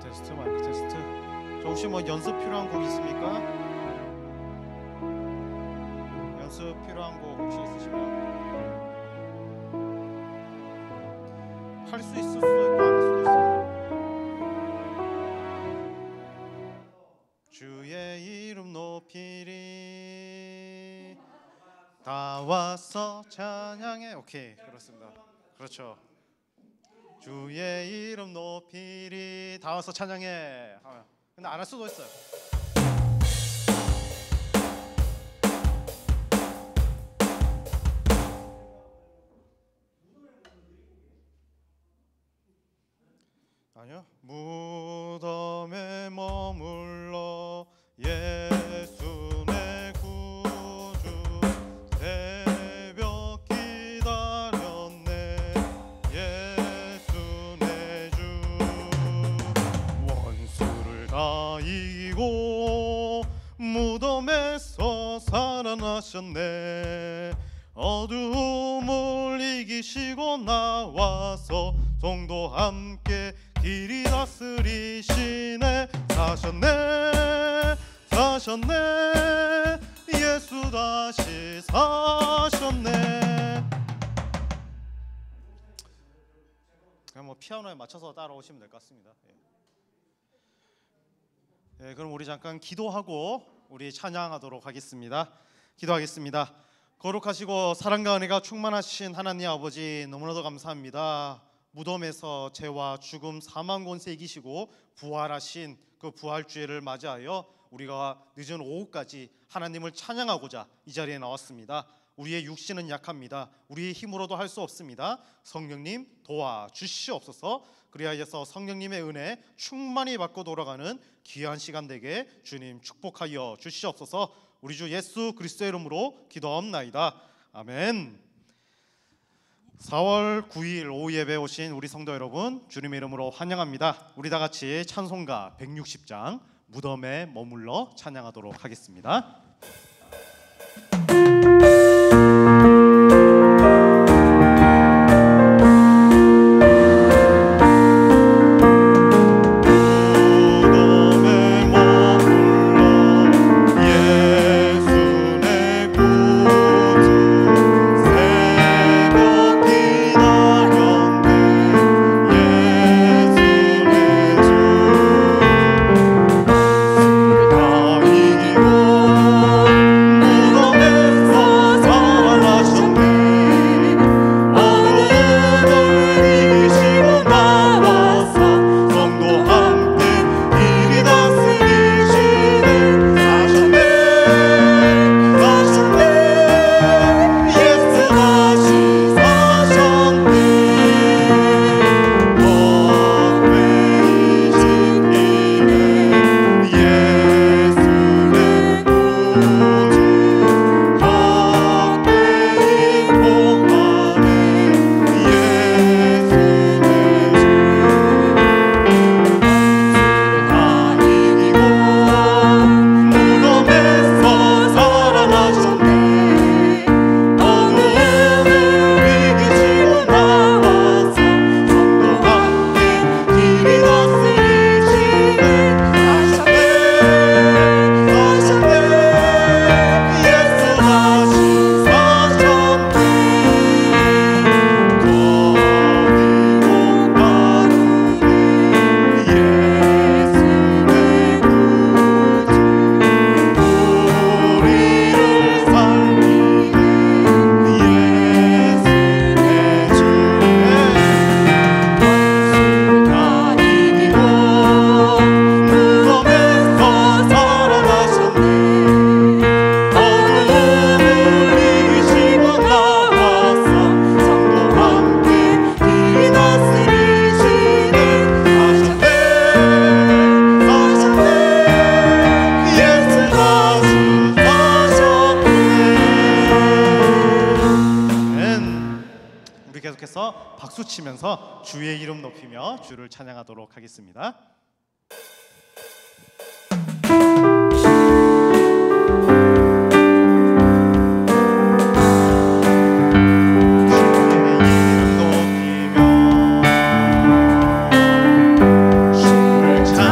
테스트 마이크 테스트. 저 혹시 뭐 연습 필요한 곡 있습니까? 연습 필요한 곡 혹시 있으시면 할 수 있을 수도 있고 안 할 수도 있어요. 주의 이름 높이리 다 와서 찬양해. 오케이, 그렇습니다. 그렇죠. 주의 이름 높이리 다 와서 찬양해. 근데 안 할 수도 있어요. 아니요. 무덤에 머물러 예수 내 구주 새벽 기다렸네. 예수 내 주 원수를 다 이기고 무덤에서 살아나셨네. 어두움을 이기시고 나와서 성도 함께 길이 다스리시네. 사셨네 사셨네 예수 다시 사셨네. 그냥 뭐 피아노에 맞춰서 따라오시면 될 것 같습니다. 예, 그럼 우리 잠깐 기도하고 우리 찬양하도록 하겠습니다. 기도하겠습니다. 거룩하시고 사랑과 은혜가 충만하신 하나님 아버지, 너무나도 감사합니다. 무덤에서 죄와 죽음 사망 권세 이기시고 부활하신 그 부활주일을 맞이하여 우리가 늦은 오후까지 하나님을 찬양하고자 이 자리에 나왔습니다. 우리의 육신은 약합니다. 우리의 힘으로도 할 수 없습니다. 성령님 도와주시옵소서. 그리하여서 성령님의 은혜 충만히 받고 돌아가는 귀한 시간 되게 주님 축복하여 주시옵소서. 우리 주 예수 그리스도의 이름으로 기도하옵나이다. 아멘. 4월 9일 오후 예배 오신 우리 성도 여러분, 주님의 이름으로 환영합니다. 우리 다 같이 찬송가 160장 무덤에 머물러 찬양하도록 하겠습니다. 박수 치면서 주의 이름 높이며 주를 찬양하도록 하겠습니다. 주의 이름 높이며 주를 찬양하도록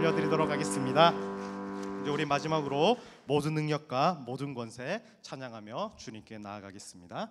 올려드리도록 하겠습니다. 이제 우리 마지막으로 모든 능력과 모든 권세 찬양하며 주님께 나아가겠습니다.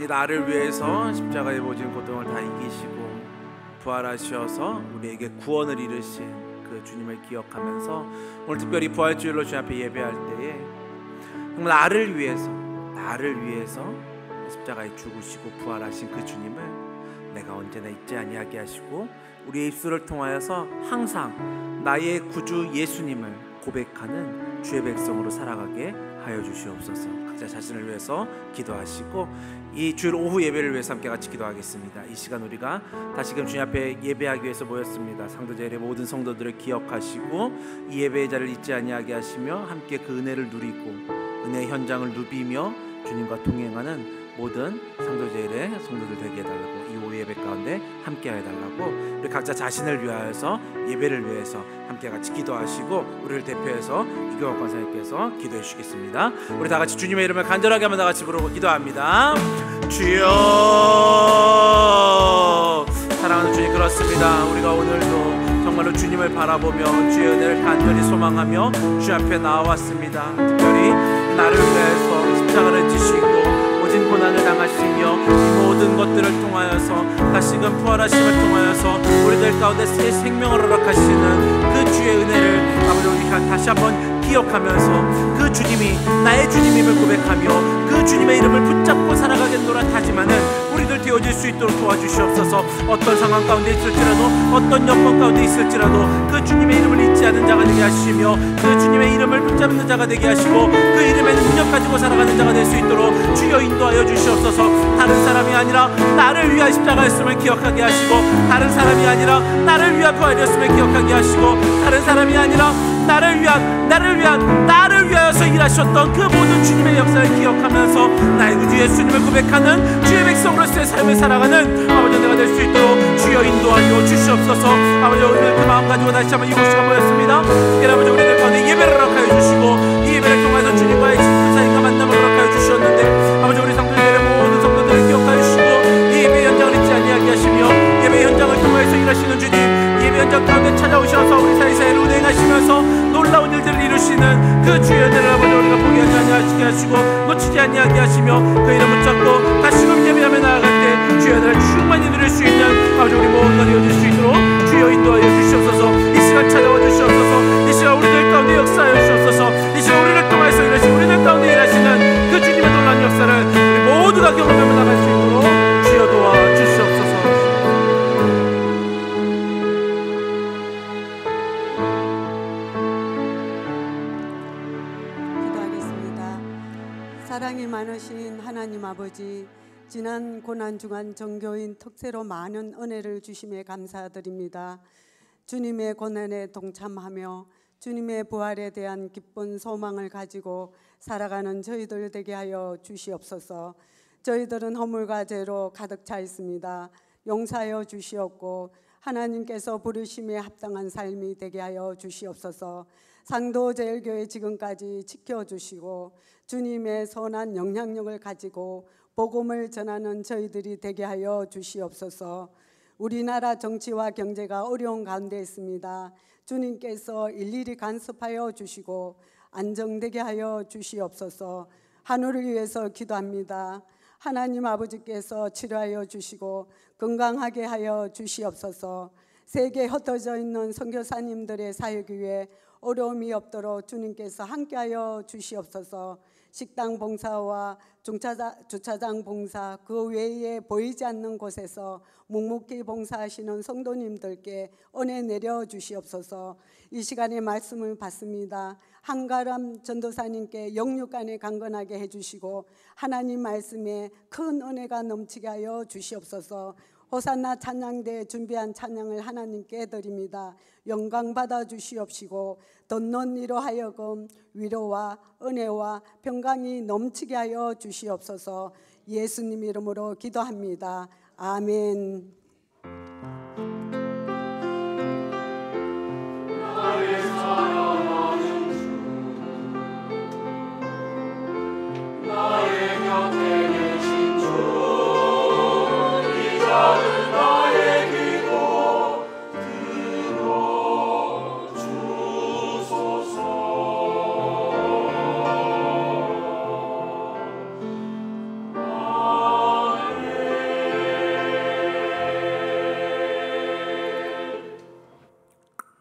나를 위해서 십자가에 못 진 고통을 다 이기시고 부활하셔서 우리에게 구원을 이루신 그 주님을 기억하면서 오늘 특별히 부활주일로 주님 앞에 예배할 때에 정말 나를 위해서 십자가에 죽으시고 부활하신 그 주님을 내가 언제나 잊지 아니하게 하시고 우리의 입술을 통하여서 항상 나의 구주 예수님을 고백하는 주의 백성으로 살아가게 하여 주시옵소서. 각자 자신을 위해서 기도하시고 이 주일 오후 예배를 위해서 함께 같이 기도하겠습니다. 이 시간 우리가 다시금 주님 앞에 예배하기 위해서 모였습니다. 상도제일의 모든 성도들을 기억하시고 이 예배의 자리를 잊지 아니하게 하시며 함께 그 은혜를 누리고 은혜의 현장을 누비며 주님과 동행하는 모든 상도제일의 성도들 되게 해달라고, 이 오후 예배 가운데 함께 해달라고 우리 각자 자신을 위하여서 예배를 위해서 함께 같이 기도하시고 우리를 대표해서 이경학 권사님께서 기도해 주시겠습니다. 우리 다 같이 주님의 이름을 간절하게 한번 다 같이 부르고 기도합니다. 주여, 사랑하는 주님, 그렇습니다. 우리가 오늘도 정말로 주님을 바라보며 주의 은혜를 간절히 소망하며 주 앞에 나왔습니다. 특별히 나를 위해서 십자가를 지시고 모진 고난을 당하시며 이 모든 것들을 통하여서 다시금 부활하심을 통하여서 우리들 가운데 새 생명을 허락하시는 그 주의 은혜를 아버지 우리가 다시 한번 기억하면서 그 주님이 나의 주님임을 고백하며 그 주님의 이름을 붙잡고 살아가겠노라 하지만은 우리들 되어질 수 있도록 도와주시옵소서. 어떤 상황 가운데 있을지라도 어떤 여건 가운데 있을지라도 그 주님의 이름을 잊지 않은 자가 되게 하시며 그 주님의 이름을 붙잡는 자가 되게 하시고 그 이름에 능력 가지고 살아가는 자가 될 수 있도록 주여 인도하여 주시옵소서. 다른 사람이 아니라 나를 위한 십자가였음을 기억하게 하시고 다른 사람이 아니라 나를 위한 부활이었음을 기억하게 하시고 다른 사람이 아니라 나를 위하여서 일하셨던 그 모든 주님의 역사를 기억하면서 나의 구주 예수님을 고백하는 주의 백성으로서의 삶을 살아가는 아버지 내가 될 수 있도록 주여 인도하여 주시옵소서. 아버지 오늘 그 마음 가지고 다시 한번 이곳에 모였습니다. 특별히 아버지 우리들 가운데 예배를 허락하여 주시고 이 예배를 통해서 주님과의 친분 사이가 만남을 허락하여 주셨는데 하시는 그 주의 은혜를 아버지 우리가 포기하지 아니하시게 하시고 놓치지 아니하게 하시며 그 이름 붙잡고 다시금 예배하며 나아갈 때 주의 은혜를 충만히 누릴 수 있는 아버지 우리 모두가 되어질 수 있도록 주여 인도하여 주시옵소서. 이 시간 찾아와 주시옵소서. 이 시간 우리들 가운데 역사하여 주시옵소서. 이 시간 우리를 통하여서 일하신 우리들 가운데 일하시는 그 주님의 놀라운 역사를 우리 모두가 경험하며 나갈 수 있도록 주여 도와 주시옵소서. 기도하겠습니다. 사랑이 많으신 하나님 아버지, 지난 고난중한 정교인 특세로 많은 은혜를 주심에 감사드립니다. 주님의 고난에 동참하며 주님의 부활에 대한 기쁜 소망을 가지고 살아가는 저희들 되게 하여 주시옵소서. 저희들은 허물과 죄로 가득 차 있습니다. 용서하여 주시옵고 하나님께서 부르심에 합당한 삶이 되게 하여 주시옵소서. 상도제일교회 지금까지 지켜주시고 주님의 선한 영향력을 가지고 복음을 전하는 저희들이 되게 하여 주시옵소서. 우리나라 정치와 경제가 어려운 가운데 있습니다. 주님께서 일일이 간섭하여 주시고 안정되게 하여 주시옵소서. 하늘을 위해서 기도합니다. 하나님 아버지께서 치료하여 주시고 건강하게 하여 주시옵소서. 세계에 흩어져 있는 선교사님들의 사역 위에 어려움이 없도록 주님께서 함께하여 주시옵소서. 식당 봉사와 주차장 봉사, 그 외에 보이지 않는 곳에서 묵묵히 봉사하시는 성도님들께 은혜 내려 주시옵소서. 이 시간에 말씀을 받습니다. 한가람 전도사님께 영육간에 강건하게 해주시고 하나님 말씀에 큰 은혜가 넘치게 하여 주시옵소서. 호산나 찬양대에 준비한 찬양을 하나님께 드립니다. 영광 받아 주시옵시고 덧는 이로 하여금 위로와 은혜와 평강이 넘치게 하여 주시옵소서. 예수님 이름으로 기도합니다. 아멘.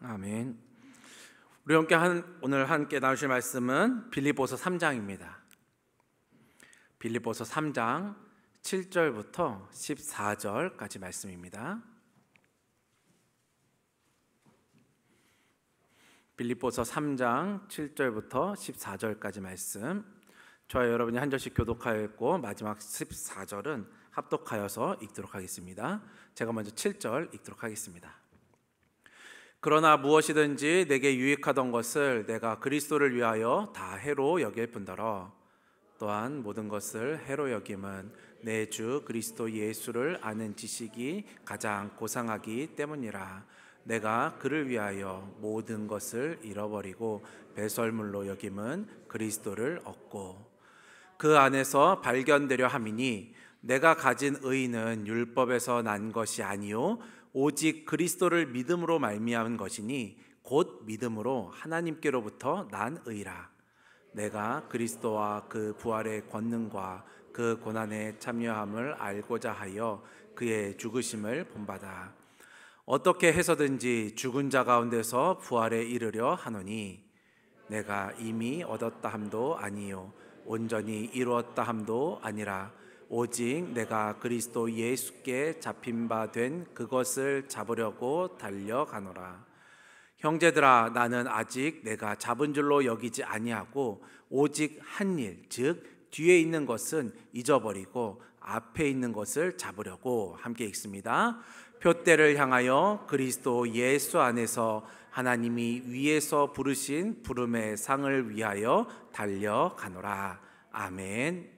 아멘. 우리 오늘 함께 나누실 말씀은 빌립보서 3장입니다. 빌립보서 3장 7절부터 14절까지 말씀입니다. 빌립보서 3장 7절부터 14절까지 말씀, 저와 여러분이 한 절씩 교독하여 읽고 마지막 14절은 합독하여서 읽도록 하겠습니다. 제가 먼저 7절 읽도록 하겠습니다. 그러나 무엇이든지 내게 유익하던 것을 내가 그리스도를 위하여 다 해로 여길 뿐더러 또한 모든 것을 해로 여김은 내 주 그리스도 예수를 아는 지식이 가장 고상하기 때문이라. 내가 그를 위하여 모든 것을 잃어버리고 배설물로 여김은 그리스도를 얻고 그 안에서 발견되려 함이니 내가 가진 의는 율법에서 난 것이 아니요 오직 그리스도를 믿음으로 말미암은 것이니 곧 믿음으로 하나님께로부터 난 의라. 내가 그리스도와 그 부활의 권능과 그 고난에 참여함을 알고자 하여 그의 죽으심을 본받아 어떻게 해서든지 죽은 자 가운데서 부활에 이르려 하노니 내가 이미 얻었다 함도 아니요 온전히 이루었다 함도 아니라 오직 내가 그리스도 예수께 잡힌 바 된 그것을 잡으려고 달려가노라. 형제들아, 나는 아직 내가 잡은 줄로 여기지 아니하고 오직 한 일, 즉 뒤에 있는 것은 잊어버리고 앞에 있는 것을 잡으려고. 함께 읽습니다. 표대를 향하여 그리스도 예수 안에서 하나님이 위에서 부르신 부름의 상을 위하여 달려가노라. 아멘.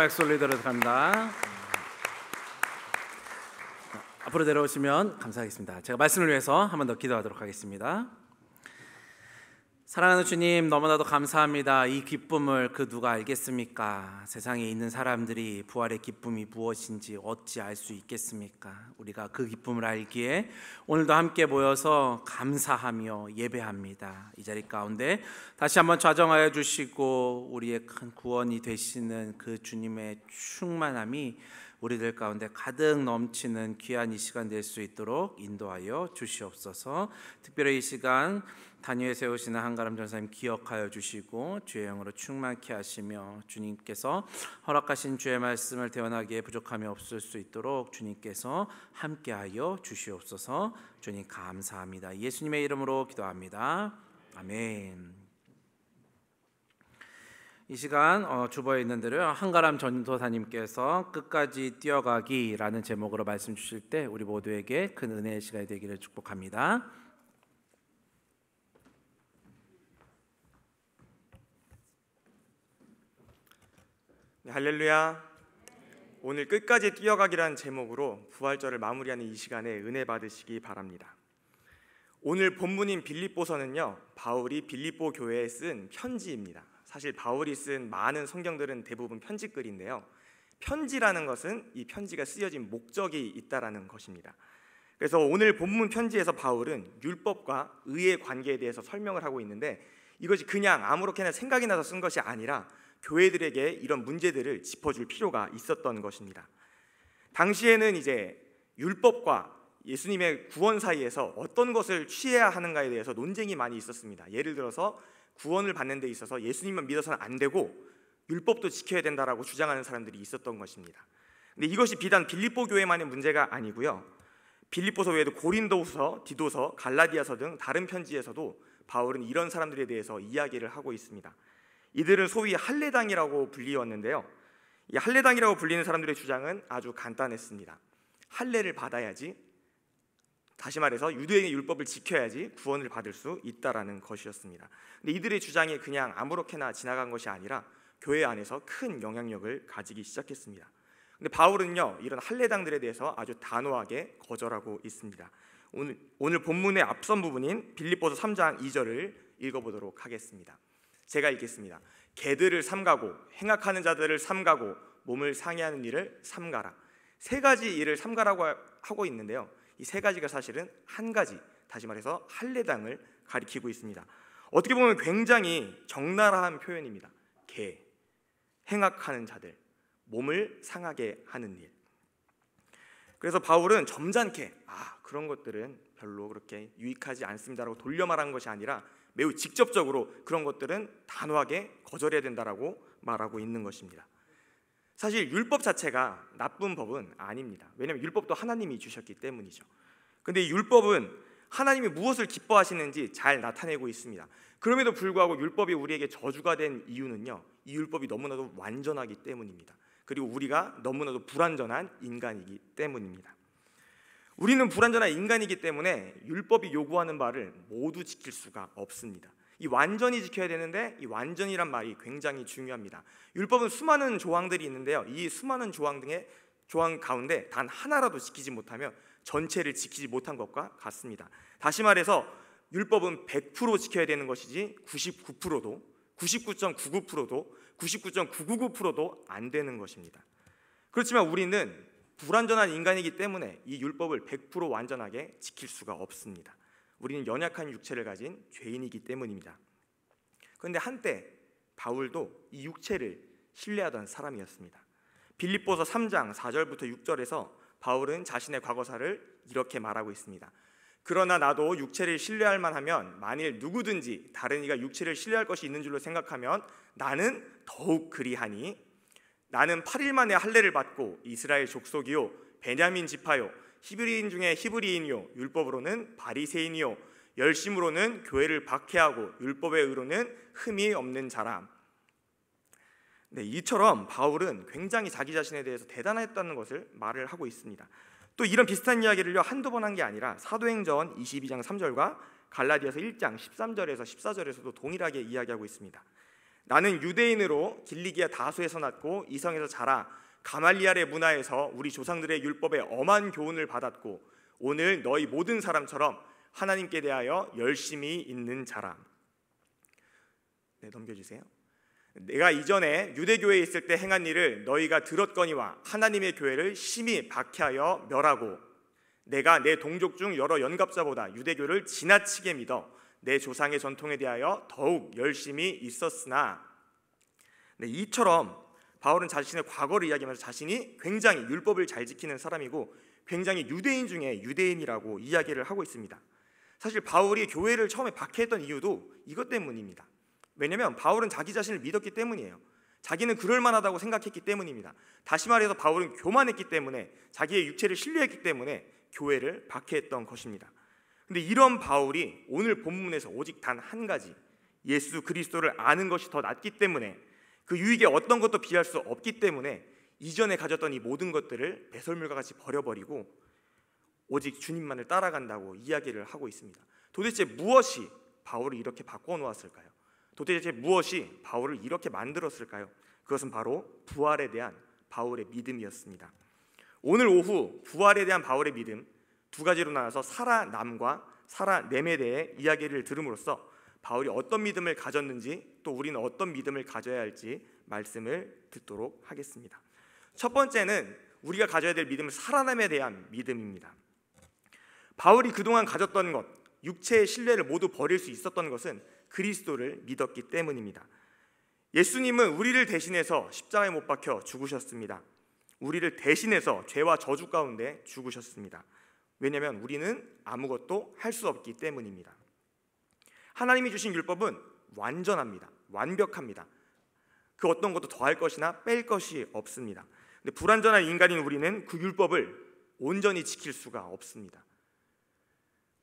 박수 올리도록 합니다. 앞으로 내려오시면 감사하겠습니다. 제가 말씀을 위해서 한 번 더 기도하도록 하겠습니다. 사랑하는 주님, 너무나도 감사합니다. 이 기쁨을 그 누가 알겠습니까? 세상에 있는 사람들이 부활의 기쁨이 무엇인지 어찌 알 수 있겠습니까? 우리가 그 기쁨을 알기에 오늘도 함께 모여서 감사하며 예배합니다. 이 자리 가운데 다시 한번 좌정하여 주시고 우리의 큰 구원이 되시는 그 주님의 충만함이 우리들 가운데 가득 넘치는 귀한 이 시간 될 수 있도록 인도하여 주시옵소서. 특별히 이 시간 단위에 세우시는 한가람 전사님 기억하여 주시고 주의 영으로 충만케 하시며 주님께서 허락하신 주의 말씀을 대언하기에 부족함이 없을 수 있도록 주님께서 함께하여 주시옵소서. 주님 감사합니다. 예수님의 이름으로 기도합니다. 아멘. 이 시간 주보에 있는 대로 한가람 전도사님께서 끝까지 뛰어가기라는 제목으로 말씀 주실 때 우리 모두에게 큰 은혜의 시간이 되기를 축복합니다. 네, 할렐루야. 오늘 끝까지 뛰어가기라는 제목으로 부활절을 마무리하는 이 시간에 은혜 받으시기 바랍니다. 오늘 본문인 빌립보서는요, 바울이 빌립보 교회에 쓴 편지입니다. 사실 바울이 쓴 많은 성경들은 대부분 편지글인데요, 편지라는 것은 이 편지가 쓰여진 목적이 있다라는 것입니다. 그래서 오늘 본문 편지에서 바울은 율법과 의의 관계에 대해서 설명을 하고 있는데, 이것이 그냥 아무렇게나 생각이 나서 쓴 것이 아니라 교회들에게 이런 문제들을 짚어줄 필요가 있었던 것입니다. 당시에는 이제 율법과 예수님의 구원 사이에서 어떤 것을 취해야 하는가에 대해서 논쟁이 많이 있었습니다. 예를 들어서 구원을 받는 데 있어서 예수님만 믿어서는 안 되고 율법도 지켜야 된다라고 주장하는 사람들이 있었던 것입니다. 근데 이것이 비단 빌립보 교회만의 문제가 아니고요, 빌립보서 외에도 고린도후서, 디도서, 갈라디아서 등 다른 편지에서도 바울은 이런 사람들에 대해서 이야기를 하고 있습니다. 이들은 소위 할례당이라고 불리웠는데요, 이 할례당이라고 불리는 사람들의 주장은 아주 간단했습니다. 할례를 받아야지, 다시 말해서 유대인의 율법을 지켜야지 구원을 받을 수 있다라는 것이었습니다. 근데 이들의 주장이 그냥 아무렇게나 지나간 것이 아니라 교회 안에서 큰 영향력을 가지기 시작했습니다. 근데 바울은요, 이런 할례당들에 대해서 아주 단호하게 거절하고 있습니다. 오늘 본문의 앞선 부분인 빌립보서 3장 2절을 읽어보도록 하겠습니다. 제가 읽겠습니다. 개들을 삼가고 행악하는 자들을 삼가고 몸을 상해하는 일을 삼가라. 세 가지 일을 삼가라고 하고 있는데요, 이 세 가지가 사실은 한 가지, 다시 말해서 할례당을 가리키고 있습니다. 어떻게 보면 굉장히 적나라한 표현입니다. 개, 행악하는 자들, 몸을 상하게 하는 일. 그래서 바울은 점잖게 그런 것들은 별로 그렇게 유익하지 않습니다라고 돌려 말한 것이 아니라 매우 직접적으로 그런 것들은 단호하게 거절해야 된다라고 말하고 있는 것입니다. 사실 율법 자체가 나쁜 법은 아닙니다. 왜냐하면 율법도 하나님이 주셨기 때문이죠. 그런데 이 율법은 하나님이 무엇을 기뻐하시는지 잘 나타내고 있습니다. 그럼에도 불구하고 율법이 우리에게 저주가 된 이유는요, 이 율법이 너무나도 완전하기 때문입니다. 그리고 우리가 너무나도 불완전한 인간이기 때문입니다. 우리는 불완전한 인간이기 때문에 율법이 요구하는 바를 모두 지킬 수가 없습니다. 이 완전히 지켜야 되는데 이 완전이란 말이 굉장히 중요합니다. 율법은 수많은 조항들이 있는데요, 이 수많은 조항 등의 조항 가운데 단 하나라도 지키지 못하면 전체를 지키지 못한 것과 같습니다. 다시 말해서 율법은 100% 지켜야 되는 것이지 99%도 99.99%도 99.999%도 안 되는 것입니다. 그렇지만 우리는 불완전한 인간이기 때문에 이 율법을 100% 완전하게 지킬 수가 없습니다. 우리는 연약한 육체를 가진 죄인이기 때문입니다. 그런데 한때 바울도 이 육체를 신뢰하던 사람이었습니다. 빌립보서 3장 4절부터 6절에서 바울은 자신의 과거사를 이렇게 말하고 있습니다. 그러나 나도 육체를 신뢰할 만하면 만일 누구든지 다른 이가 육체를 신뢰할 것이 있는 줄로 생각하면 나는 더욱 그리하니, 나는 8일 만에 할례를 받고 이스라엘 족속이요 베냐민 지파요 히브리인 중에 히브리인이요 율법으로는 바리새인이요 열심으로는 교회를 박해하고 율법의 의로는 흠이 없는 자람. 네, 이처럼 바울은 굉장히 자기 자신에 대해서 대단했다는 것을 말을 하고 있습니다. 또 이런 비슷한 이야기를요, 한두 번 한 게 아니라 사도행전 22장 3절과 갈라디아서 1장 13절에서 14절에서도 동일하게 이야기하고 있습니다. 나는 유대인으로 길리기아 다소에서 났고 이성에서 자라 가말리알의 문화에서 우리 조상들의 율법에 엄한 교훈을 받았고 오늘 너희 모든 사람처럼 하나님께 대하여 열심히 있는 자라. 네, 넘겨주세요. 내가 이전에 유대교회에 있을 때 행한 일을 너희가 들었거니와 하나님의 교회를 심히 박해하여 멸하고 내가 내 동족 중 여러 연갑자보다 유대교를 지나치게 믿어 내 조상의 전통에 대하여 더욱 열심히 있었으나. 네, 이처럼 바울은 자신의 과거를 이야기하면서 자신이 굉장히 율법을 잘 지키는 사람이고 굉장히 유대인 중에 유대인이라고 이야기를 하고 있습니다. 사실 바울이 교회를 처음에 박해했던 이유도 이것 때문입니다. 왜냐하면 바울은 자기 자신을 믿었기 때문이에요. 자기는 그럴 만하다고 생각했기 때문입니다. 다시 말해서 바울은 교만했기 때문에, 자기의 육체를 신뢰했기 때문에 교회를 박해했던 것입니다. 근데 이런 바울이 오늘 본문에서 오직 단 한 가지, 예수 그리스도를 아는 것이 더 낫기 때문에, 그 유익에 어떤 것도 비할 수 없기 때문에 이전에 가졌던 이 모든 것들을 배설물과 같이 버려버리고 오직 주님만을 따라간다고 이야기를 하고 있습니다. 도대체 무엇이 바울을 이렇게 바꿔놓았을까요? 도대체 무엇이 바울을 이렇게 만들었을까요? 그것은 바로 부활에 대한 바울의 믿음이었습니다. 오늘 오후 부활에 대한 바울의 믿음, 두 가지로 나눠서 살아남과 살아냄에 대해 이야기를 들음으로써 바울이 어떤 믿음을 가졌는지, 또 우리는 어떤 믿음을 가져야 할지 말씀을 듣도록 하겠습니다. 첫 번째는 우리가 가져야 될 믿음은 살아남에 대한 믿음입니다. 바울이 그동안 가졌던 것, 육체의 신뢰를 모두 버릴 수 있었던 것은 그리스도를 믿었기 때문입니다. 예수님은 우리를 대신해서 십자가에 못 박혀 죽으셨습니다. 우리를 대신해서 죄와 저주 가운데 죽으셨습니다. 왜냐하면 우리는 아무것도 할 수 없기 때문입니다. 하나님이 주신 율법은 완전합니다. 완벽합니다. 그 어떤 것도 더할 것이나 뺄 것이 없습니다. 근데 불완전한 인간인 우리는 그 율법을 온전히 지킬 수가 없습니다.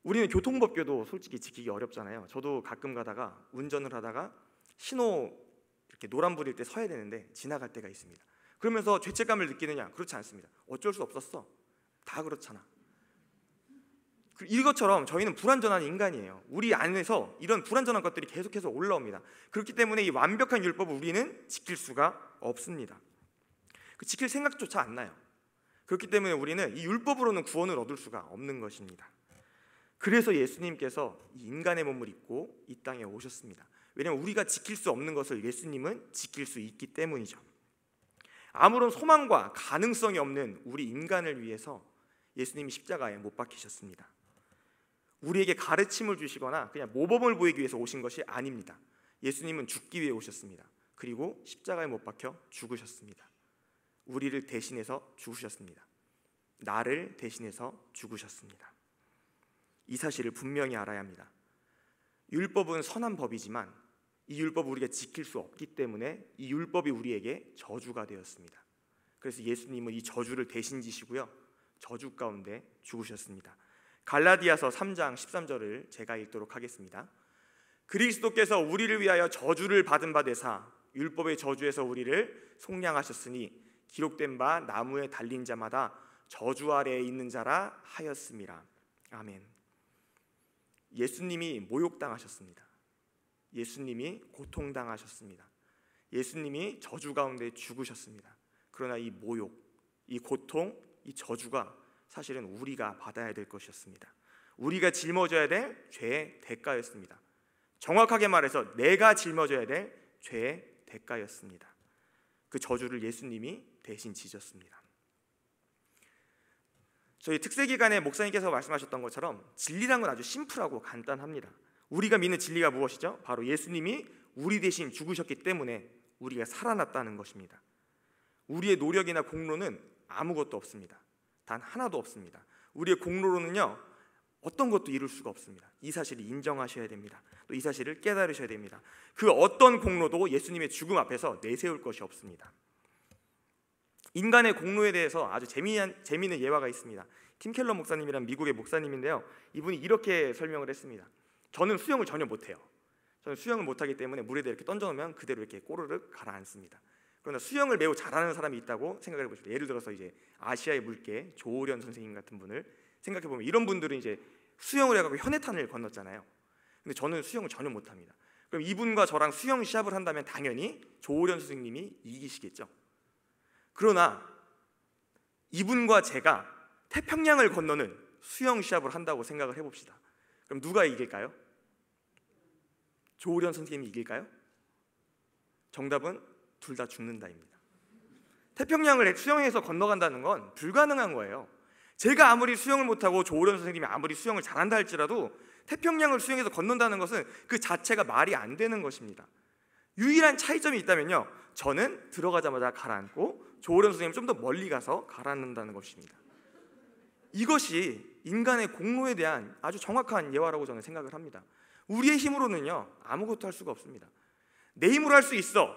우리는 교통법규도 솔직히 지키기 어렵잖아요. 저도 가끔 가다가 운전을 하다가 신호 이렇게 노란불일 때 서야 되는데 지나갈 때가 있습니다. 그러면서 죄책감을 느끼느냐? 그렇지 않습니다. 어쩔 수 없었어. 다 그렇잖아. 이것처럼 저희는 불완전한 인간이에요. 우리 안에서 이런 불완전한 것들이 계속해서 올라옵니다. 그렇기 때문에 이 완벽한 율법을 우리는 지킬 수가 없습니다. 지킬 생각조차 안 나요. 그렇기 때문에 우리는 이 율법으로는 구원을 얻을 수가 없는 것입니다. 그래서 예수님께서 이 인간의 몸을 입고 이 땅에 오셨습니다. 왜냐하면 우리가 지킬 수 없는 것을 예수님은 지킬 수 있기 때문이죠. 아무런 소망과 가능성이 없는 우리 인간을 위해서 예수님이 십자가에 못 박히셨습니다. 우리에게 가르침을 주시거나 그냥 모범을 보이기 위해서 오신 것이 아닙니다. 예수님은 죽기 위해 오셨습니다. 그리고 십자가에 못 박혀 죽으셨습니다. 우리를 대신해서 죽으셨습니다. 나를 대신해서 죽으셨습니다. 이 사실을 분명히 알아야 합니다. 율법은 선한 법이지만 이 율법을 우리가 지킬 수 없기 때문에 이 율법이 우리에게 저주가 되었습니다. 그래서 예수님은 이 저주를 대신 지시고요, 저주 가운데 죽으셨습니다. 갈라디아서 3장 13절을 제가 읽도록 하겠습니다. 그리스도께서 우리를 위하여 저주를 받은 바 되사 율법의 저주에서 우리를 속량하셨으니 기록된 바 나무에 달린 자마다 저주 아래에 있는 자라 하였음이라. 아멘. 예수님이 모욕당하셨습니다. 예수님이 고통당하셨습니다. 예수님이 저주 가운데 죽으셨습니다. 그러나 이 모욕, 이 고통, 이 저주가 사실은 우리가 받아야 될 것이었습니다. 우리가 짊어져야 될 죄의 대가였습니다. 정확하게 말해서 내가 짊어져야 될 죄의 대가였습니다. 그 저주를 예수님이 대신 지셨습니다. 저희 특세기간에 목사님께서 말씀하셨던 것처럼 진리란 건 아주 심플하고 간단합니다. 우리가 믿는 진리가 무엇이죠? 바로 예수님이 우리 대신 죽으셨기 때문에 우리가 살아났다는 것입니다. 우리의 노력이나 공로는 아무것도 없습니다. 단 하나도 없습니다. 우리의 공로로는요, 어떤 것도 이룰 수가 없습니다. 이 사실을 인정하셔야 됩니다. 또 이 사실을 깨달으셔야 됩니다. 그 어떤 공로도 예수님의 죽음 앞에서 내세울 것이 없습니다. 인간의 공로에 대해서 아주 재미있는 예화가 있습니다. 팀 켈러 목사님이란 미국의 목사님인데요, 이분이 이렇게 설명을 했습니다. 저는 수영을 전혀 못해요. 저는 수영을 못하기 때문에 물에다 이렇게 던져놓으면 그대로 이렇게 꼬르륵 가라앉습니다. 그러나 수영을 매우 잘하는 사람이 있다고 생각해 보십시오. 예를 들어서 이제 아시아의 물개 조오련 선생님 같은 분을 생각해 보면 이런 분들은 이제 수영을 해가지고 현해탄을 건넜잖아요. 근데 저는 수영을 전혀 못합니다. 그럼 이분과 저랑 수영 시합을 한다면 당연히 조오련 선생님이 이기시겠죠. 그러나 이분과 제가 태평양을 건너는 수영 시합을 한다고 생각을 해봅시다. 그럼 누가 이길까요? 조오련 선생님이 이길까요? 정답은 둘 다 죽는다입니다. 태평양을 수영해서 건너간다는 건 불가능한 거예요. 제가 아무리 수영을 못하고 조오련 선생님이 아무리 수영을 잘한다 할지라도 태평양을 수영해서 건넌다는 것은 그 자체가 말이 안 되는 것입니다. 유일한 차이점이 있다면요, 저는 들어가자마자 가라앉고 조오련 선생님은 좀 더 멀리 가서 가라앉는다는 것입니다. 이것이 인간의 공로에 대한 아주 정확한 예화라고 저는 생각을 합니다. 우리의 힘으로는요 아무것도 할 수가 없습니다. 내 힘으로 할 수 있어,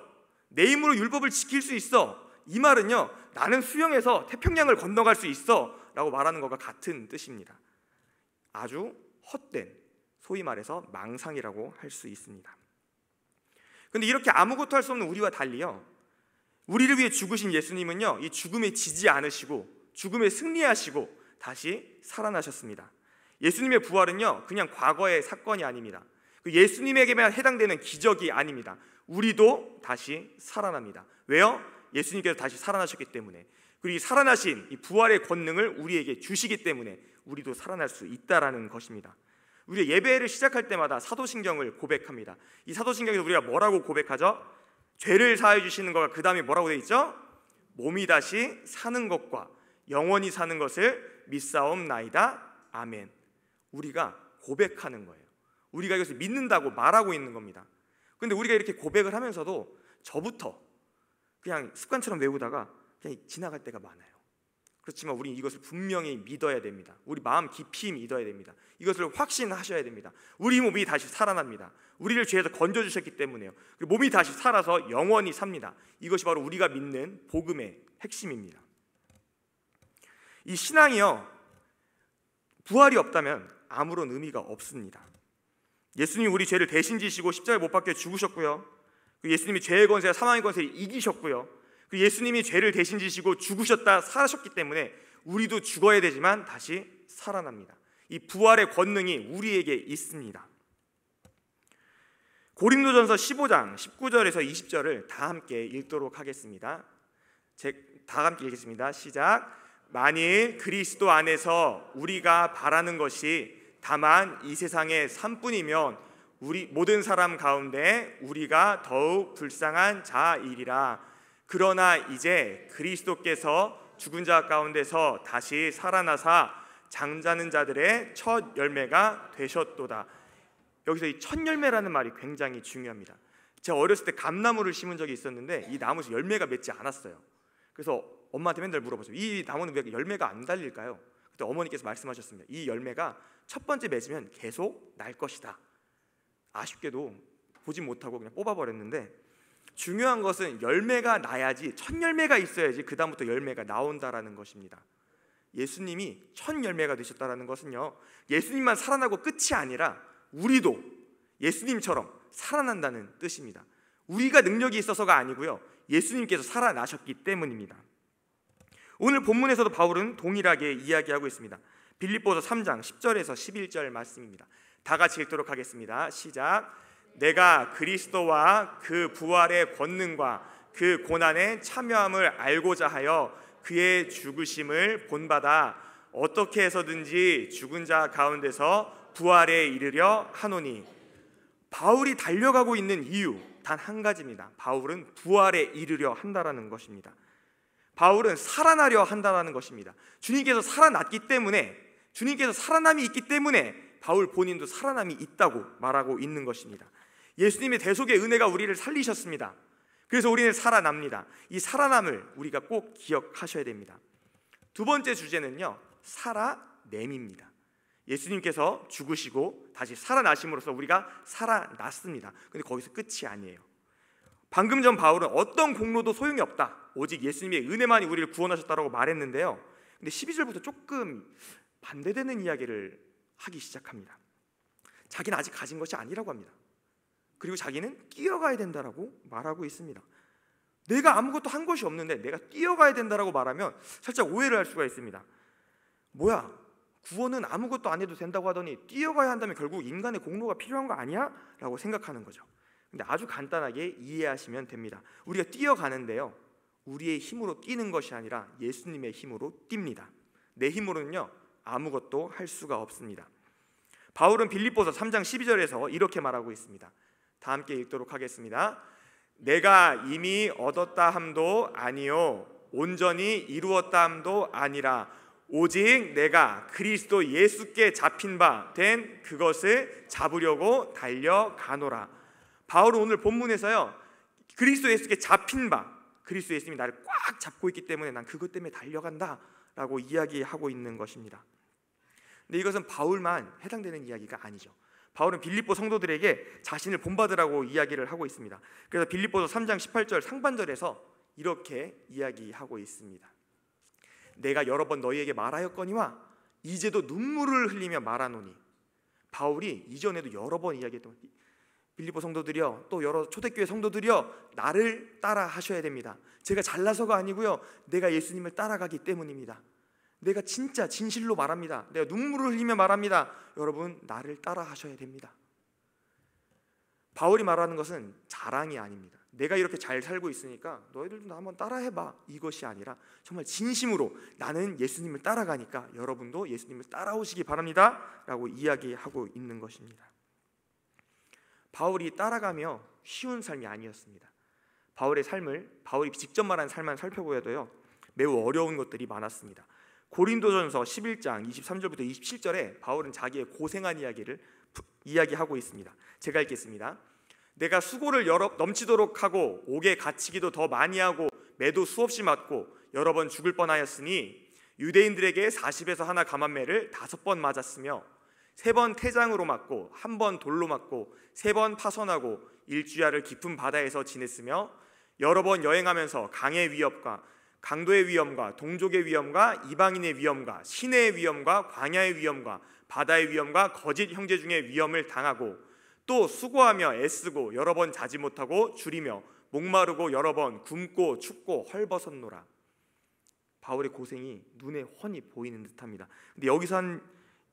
내 힘으로 율법을 지킬 수 있어, 이 말은요 나는 수영해서 태평양을 건너갈 수 있어 라고 말하는 것과 같은 뜻입니다. 아주 헛된, 소위 말해서 망상이라고 할 수 있습니다. 그런데 이렇게 아무것도 할 수 없는 우리와 달리요, 우리를 위해 죽으신 예수님은요 이 죽음에 지지 않으시고 죽음에 승리하시고 다시 살아나셨습니다. 예수님의 부활은요 그냥 과거의 사건이 아닙니다. 그 예수님에게만 해당되는 기적이 아닙니다. 우리도 다시 살아납니다. 왜요? 예수님께서 다시 살아나셨기 때문에. 그리고 이 살아나신 이 부활의 권능을 우리에게 주시기 때문에 우리도 살아날 수 있다라는 것입니다. 우리가 예배를 시작할 때마다 사도신경을 고백합니다. 이 사도신경에서 우리가 뭐라고 고백하죠? 죄를 사해 주시는 것과 그 다음에 뭐라고 되어 있죠? 몸이 다시 사는 것과 영원히 사는 것을 믿사옵나이다. 아멘. 우리가 고백하는 거예요. 우리가 이것을 믿는다고 말하고 있는 겁니다. 그런데 우리가 이렇게 고백을 하면서도 저부터 그냥 습관처럼 외우다가 그냥 지나갈 때가 많아요. 그렇지만 우리 이것을 분명히 믿어야 됩니다. 우리 마음 깊이 믿어야 됩니다. 이것을 확신하셔야 됩니다. 우리 몸이 다시 살아납니다. 우리를 죄에서 건져주셨기 때문에요. 그리고 몸이 다시 살아서 영원히 삽니다. 이것이 바로 우리가 믿는 복음의 핵심입니다. 이 신앙이요 부활이 없다면 아무런 의미가 없습니다. 예수님이 우리 죄를 대신 지시고 십자가에 못 박혀 죽으셨고요, 예수님이 죄의 권세와 사망의 권세를 이기셨고요, 예수님이 죄를 대신 지시고 죽으셨다 살아셨기 때문에 우리도 죽어야 되지만 다시 살아납니다. 이 부활의 권능이 우리에게 있습니다. 고린도전서 15장 19절에서 20절을 다 함께 읽도록 하겠습니다. 다 함께 읽겠습니다. 시작. 만일 그리스도 안에서 우리가 바라는 것이 다만 이 세상의 삶뿐이면 우리 모든 사람 가운데 우리가 더욱 불쌍한 자이리라. 그러나 이제 그리스도께서 죽은 자 가운데서 다시 살아나사 잠자는 자들의 첫 열매가 되셨도다. 여기서 이 첫 열매라는 말이 굉장히 중요합니다. 제가 어렸을 때 감나무를 심은 적이 있었는데 이 나무에서 열매가 맺지 않았어요. 그래서 엄마한테 맨날 물어봤어요. 이 나무는 왜 열매가 안 달릴까요? 그때 어머니께서 말씀하셨습니다. 이 열매가 첫 번째 맺으면 계속 날 것이다. 아쉽게도 보지 못하고 그냥 뽑아버렸는데, 중요한 것은 열매가 나야지, 첫 열매가 있어야지 그 다음부터 열매가 나온다라는 것입니다. 예수님이 첫 열매가 되셨다라는 것은요, 예수님만 살아나고 끝이 아니라 우리도 예수님처럼 살아난다는 뜻입니다. 우리가 능력이 있어서가 아니고요, 예수님께서 살아나셨기 때문입니다. 오늘 본문에서도 바울은 동일하게 이야기하고 있습니다. 빌립보서 3장 10절에서 11절 말씀입니다. 다 같이 읽도록 하겠습니다. 시작. 내가 그리스도와 그 부활의 권능과 그 고난의 참여함을 알고자 하여 그의 죽으심을 본받아 어떻게 해서든지 죽은 자 가운데서 부활에 이르려 하노니. 바울이 달려가고 있는 이유 단 한 가지입니다. 바울은 부활에 이르려 한다라는 것입니다. 바울은 살아나려 한다라는 것입니다. 주님께서 살아났기 때문에, 주님께서 살아남이 있기 때문에 바울 본인도 살아남이 있다고 말하고 있는 것입니다. 예수님의 대속의 은혜가 우리를 살리셨습니다. 그래서 우리는 살아납니다. 이 살아남을 우리가 꼭 기억하셔야 됩니다. 두 번째 주제는요, 살아냄입니다. 예수님께서 죽으시고 다시 살아나심으로써 우리가 살아났습니다. 근데 거기서 끝이 아니에요. 방금 전 바울은 어떤 공로도 소용이 없다, 오직 예수님의 은혜만이 우리를 구원하셨다고 말했는데요, 근데 12절부터 조금 반대되는 이야기를 하기 시작합니다. 자기는 아직 가진 것이 아니라고 합니다. 그리고 자기는 뛰어가야 된다라고 말하고 있습니다. 내가 아무것도 한 것이 없는데 내가 뛰어가야 된다라고 말하면 살짝 오해를 할 수가 있습니다. 뭐야, 구원은 아무것도 안 해도 된다고 하더니 뛰어가야 한다면 결국 인간의 공로가 필요한 거 아니야? 라고 생각하는 거죠. 근데 아주 간단하게 이해하시면 됩니다. 우리가 뛰어가는데요, 우리의 힘으로 뛰는 것이 아니라 예수님의 힘으로 뜁니다. 내 힘으로는요 아무것도 할 수가 없습니다. 바울은 빌립보서 3장 12절에서 이렇게 말하고 있습니다. 다 함께 읽도록 하겠습니다. 내가 이미 얻었다 함도 아니요 온전히 이루었다 함도 아니라 오직 내가 그리스도 예수께 잡힌 바 된 그것을 잡으려고 달려가노라. 바울은 오늘 본문에서요 그리스도 예수께 잡힌 바, 그리스도 예수님이 나를 꽉 잡고 있기 때문에 난 그것 때문에 달려간다 라고 이야기하고 있는 것입니다. 근데 이것은 바울만 해당되는 이야기가 아니죠. 바울은 빌립보 성도들에게 자신을 본받으라고 이야기를 하고 있습니다. 그래서 빌립보서 3장 18절 상반절에서 이렇게 이야기하고 있습니다. 내가 여러 번 너희에게 말하였거니와 이제도 눈물을 흘리며 말하노니. 바울이 이전에도 여러 번 이야기했던, 빌립보 성도들이여, 또 여러 초대교회 성도들이여, 나를 따라 하셔야 됩니다. 제가 잘나서가 아니고요, 내가 예수님을 따라가기 때문입니다. 내가 진짜 진실로 말합니다. 내가 눈물을 흘리며 말합니다. 여러분 나를 따라 하셔야 됩니다. 바울이 말하는 것은 자랑이 아닙니다. 내가 이렇게 잘 살고 있으니까 너희들도 나 한번 따라해봐, 이것이 아니라 정말 진심으로 나는 예수님을 따라가니까 여러분도 예수님을 따라오시기 바랍니다 라고 이야기하고 있는 것입니다. 바울이 따라가며 쉬운 삶이 아니었습니다. 바울의 삶을, 바울이 직접 말한 삶만 살펴보여도요 매우 어려운 것들이 많았습니다. 고린도전서 11장 23절부터 27절에 바울은 자기의 고생한 이야기를 이야기하고 있습니다. 제가 읽겠습니다. 내가 수고를 넘치도록 하고 옥에 갇히기도 더 많이 하고 매도 수없이 맞고 여러 번 죽을 뻔하였으니 유대인들에게 40에서 하나 감한매를 5번 맞았으며 3번 태장으로 맞고 1번 돌로 맞고 3번 파선하고 일주야를 깊은 바다에서 지냈으며 여러 번 여행하면서 강의 위협과 강도의 위험과 동족의 위험과 이방인의 위험과 시내의 위험과 광야의 위험과 바다의 위험과 거짓 형제 중의 위험을 당하고 또 수고하며 애쓰고 여러 번 자지 못하고 줄이며 목마르고 여러 번 굶고 춥고 헐벗었노라. 바울의 고생이 눈에 훤히 보이는 듯합니다. 근데 여기서 한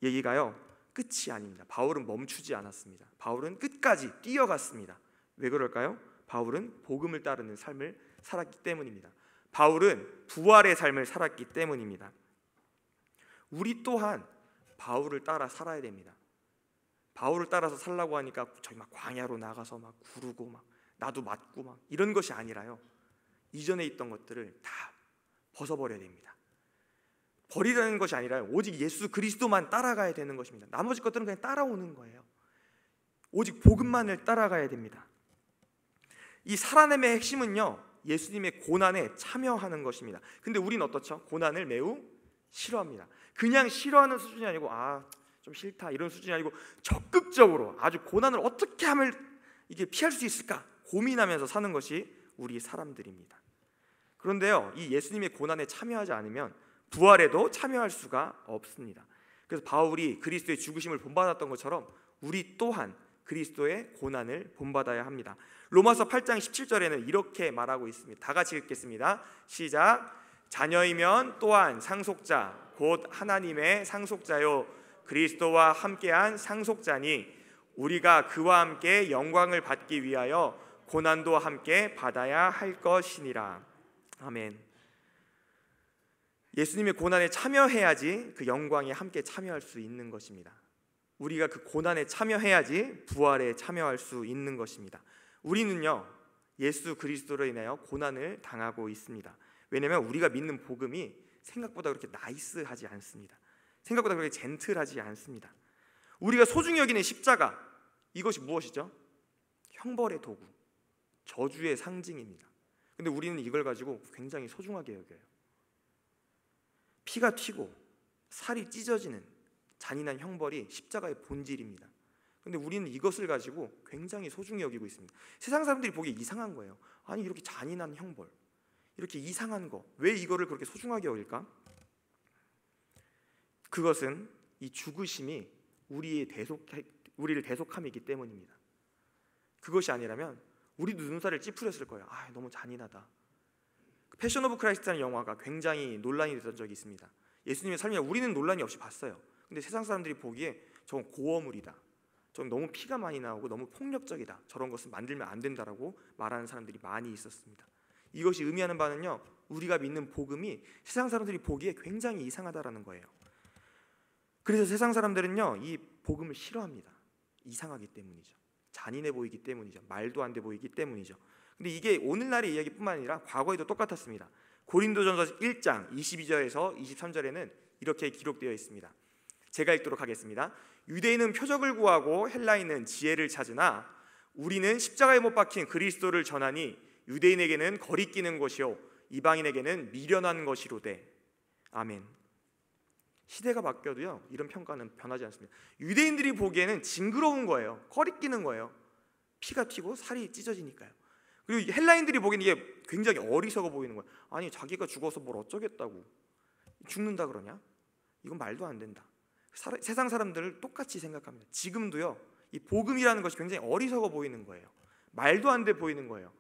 얘기가요 끝이 아닙니다. 바울은 멈추지 않았습니다. 바울은 끝까지 뛰어갔습니다. 왜 그럴까요? 바울은 복음을 따르는 삶을 살았기 때문입니다. 바울은 부활의 삶을 살았기 때문입니다. 우리 또한 바울을 따라 살아야 됩니다. 바울을 따라서 살라고 하니까 저기 막 광야로 나가서 막 구르고 막 나도 맞고 막 이런 것이 아니라요, 이전에 있던 것들을 다 벗어버려야 됩니다. 버리라는 것이 아니라 오직 예수 그리스도만 따라가야 되는 것입니다. 나머지 것들은 그냥 따라오는 거예요. 오직 복음만을 따라가야 됩니다. 이 살아남의 핵심은요 예수님의 고난에 참여하는 것입니다. 근데 우리는 어떻죠? 고난을 매우 싫어합니다. 그냥 싫어하는 수준이 아니고 좀 싫다 이런 수준이 아니고 적극적으로 아주 고난을 어떻게 하면 이게 피할 수 있을까 고민하면서 사는 것이 우리 사람들입니다. 그런데요 이 예수님의 고난에 참여하지 않으면 부활에도 참여할 수가 없습니다. 그래서 바울이 그리스도의 죽으심을 본받았던 것처럼 우리 또한 그리스도의 고난을 본받아야 합니다. 로마서 8장 17절에는 이렇게 말하고 있습니다. 다 같이 읽겠습니다. 시작. 자녀이면 또한 상속자 곧 하나님의 상속자요 그리스도와 함께한 상속자니 우리가 그와 함께 영광을 받기 위하여 고난도 함께 받아야 할 것이니라. 아멘. 예수님의 고난에 참여해야지 그 영광에 함께 참여할 수 있는 것입니다. 우리가 그 고난에 참여해야지 부활에 참여할 수 있는 것입니다. 우리는요 예수 그리스도로 인하여 고난을 당하고 있습니다. 왜냐하면 우리가 믿는 복음이 생각보다 그렇게 나이스하지 않습니다. 생각보다 그렇게 젠틀하지 않습니다. 우리가 소중히 여기는 십자가, 이것이 무엇이죠? 형벌의 도구, 저주의 상징입니다. 근데 우리는 이걸 가지고 굉장히 소중하게 여겨요. 피가 튀고 살이 찢어지는 잔인한 형벌이 십자가의 본질입니다. 근데 우리는 이것을 가지고 굉장히 소중히 여기고 있습니다. 세상 사람들이 보기에 이상한 거예요. 아니 이렇게 잔인한 형벌, 이렇게 이상한 거, 왜 이거를 그렇게 소중하게 여길까? 그것은 이 죽으심이 우리를 대속함이기 때문입니다. 그것이 아니라면 우리도 눈살을 찌푸렸을 거예요. 너무 잔인하다. 패션 오브 크라이스트라는 영화가 굉장히 논란이 됐던 적이 있습니다. 예수님의 삶이 우리는 논란이 없이 봤어요. 근데 세상 사람들이 보기에 저건 고어물이다, 좀 너무 피가 많이 나오고 너무 폭력적이다, 저런 것은 만들면 안 된다라고 말하는 사람들이 많이 있었습니다. 이것이 의미하는 바는요, 우리가 믿는 복음이 세상 사람들이 보기에 굉장히 이상하다라는 거예요. 그래서 세상 사람들은요, 이 복음을 싫어합니다. 이상하기 때문이죠. 잔인해 보이기 때문이죠. 말도 안 돼 보이기 때문이죠. 근데 이게 오늘날의 이야기뿐만 아니라 과거에도 똑같았습니다. 고린도전서 1장 22절에서 23절에는 이렇게 기록되어 있습니다. 제가 읽도록 하겠습니다. 유대인은 표적을 구하고 헬라인은 지혜를 찾으나 우리는 십자가에 못 박힌 그리스도를 전하니 유대인에게는 거리끼는 것이요 이방인에게는 미련한 것이로되. 아멘. 시대가 바뀌어도요, 이런 평가는 변하지 않습니다. 유대인들이 보기에는 징그러운 거예요. 거리끼는 거예요. 피가 튀고 살이 찢어지니까요. 그리고 헬라인들이 보기에는 이게 굉장히 어리석어 보이는 거예요. 아니, 자기가 죽어서 뭘 어쩌겠다고, 죽는다 그러냐? 이건 말도 안 된다. 세상 사람들을 똑같이 생각합니다. 지금도요, 이 복음이라는 것이 굉장히 어리석어 보이는 거예요. 말도 안 돼 보이는 거예요.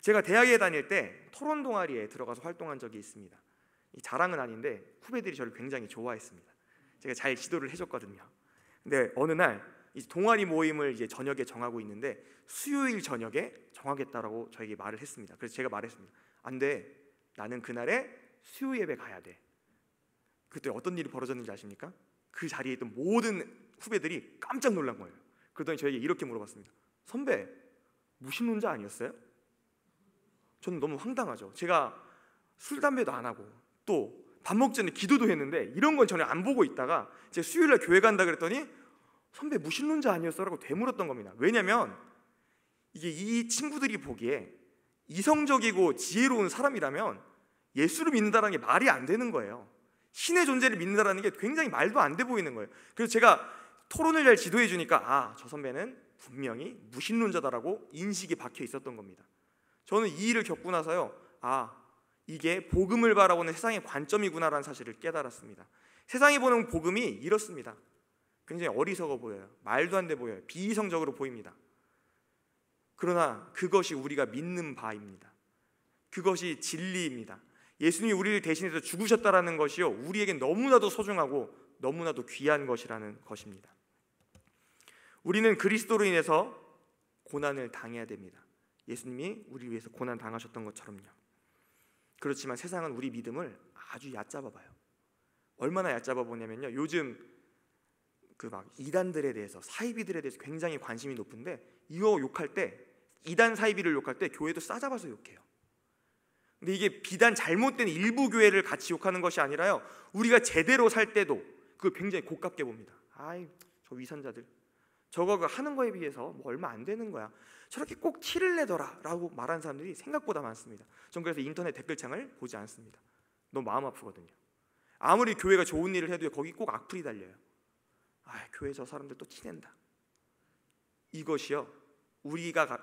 제가 대학에 다닐 때 토론 동아리에 들어가서 활동한 적이 있습니다. 이 자랑은 아닌데 후배들이 저를 굉장히 좋아했습니다. 제가 잘 지도를 해줬거든요. 근데 어느 날 이 동아리 모임을 이제 저녁에 정하고 있는데 수요일 저녁에 정하겠다라고 저에게 말을 했습니다. 그래서 제가 말했습니다. 안 돼. 나는 그날에 수요 예배 가야 돼. 그때 어떤 일이 벌어졌는지 아십니까? 그 자리에 있던 모든 후배들이 깜짝 놀란 거예요. 그러더니 저에게 이렇게 물어봤습니다. 선배, 무신론자 아니었어요? 저는 너무 황당하죠. 제가 술, 담배도 안 하고 또 밥 먹기 전에 기도도 했는데 이런 건 전혀 안 보고 있다가 제가 수요일날 교회 간다 그랬더니 선배 무신론자 아니었어? 라고 되물었던 겁니다. 왜냐하면 이게 이 친구들이 보기에 이성적이고 지혜로운 사람이라면 예수를 믿는다는 게 말이 안 되는 거예요. 신의 존재를 믿는다는 게 굉장히 말도 안 돼 보이는 거예요. 그래서 제가 토론을 잘 지도해 주니까 저 선배는 분명히 무신론자다라고 인식이 박혀 있었던 겁니다. 저는 이 일을 겪고 나서요, 이게 복음을 바라보는 세상의 관점이구나라는 사실을 깨달았습니다. 세상이 보는 복음이 이렇습니다. 굉장히 어리석어 보여요. 말도 안 돼 보여요. 비이성적으로 보입니다. 그러나 그것이 우리가 믿는 바입니다. 그것이 진리입니다. 예수님이 우리를 대신해서 죽으셨다라는 것이요, 우리에겐 너무나도 소중하고 너무나도 귀한 것이라는 것입니다. 우리는 그리스도로 인해서 고난을 당해야 됩니다. 예수님이 우리를 위해서 고난 당하셨던 것처럼요. 그렇지만 세상은 우리 믿음을 아주 얕잡아 봐요. 얼마나 얕잡아 보냐면요, 요즘 그 막 이단들에 대해서, 사이비들에 대해서 굉장히 관심이 높은데 이거 욕할 때, 이단 사이비를 욕할 때 교회도 싸잡아서 욕해요. 근데 이게 비단 잘못된 일부 교회를 같이 욕하는 것이 아니라요, 우리가 제대로 살 때도 그걸 굉장히 고깝게 봅니다. 저 위선자들, 저거 하는 거에 비해서 뭐 얼마 안 되는 거야, 저렇게 꼭 티를 내더라 라고 말하는 사람들이 생각보다 많습니다. 전 그래서 인터넷 댓글창을 보지 않습니다. 너무 마음 아프거든요. 아무리 교회가 좋은 일을 해도 거기 꼭 악플이 달려요. 교회 저 사람들 또 티낸다. 이것이요, 우리가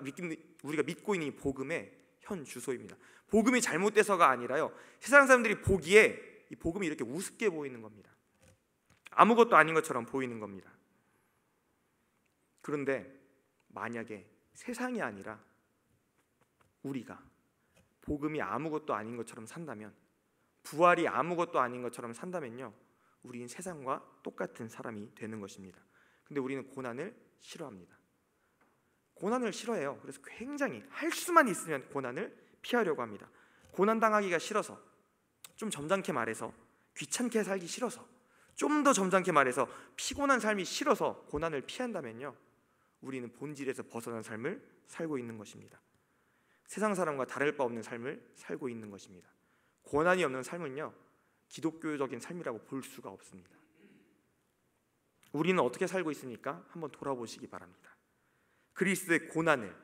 믿고 있는 이 복음의 현 주소입니다. 복음이 잘못돼서가 아니라요, 세상 사람들이 보기에 이 복음이 이렇게 우습게 보이는 겁니다. 아무것도 아닌 것처럼 보이는 겁니다. 그런데 만약에 세상이 아니라 우리가 복음이 아무것도 아닌 것처럼 산다면, 부활이 아무것도 아닌 것처럼 산다면요, 우리는 세상과 똑같은 사람이 되는 것입니다. 근데 우리는 고난을 싫어합니다. 고난을 싫어해요. 그래서 굉장히 할 수만 있으면 고난을 피하려고 합니다. 고난 당하기가 싫어서, 좀 점잖게 말해서 귀찮게 살기 싫어서, 좀 더 점잖게 말해서 피곤한 삶이 싫어서 고난을 피한다면요, 우리는 본질에서 벗어난 삶을 살고 있는 것입니다. 세상 사람과 다를 바 없는 삶을 살고 있는 것입니다. 고난이 없는 삶은요, 기독교적인 삶이라고 볼 수가 없습니다. 우리는 어떻게 살고 있습니까? 한번 돌아보시기 바랍니다. 그리스도의 고난을,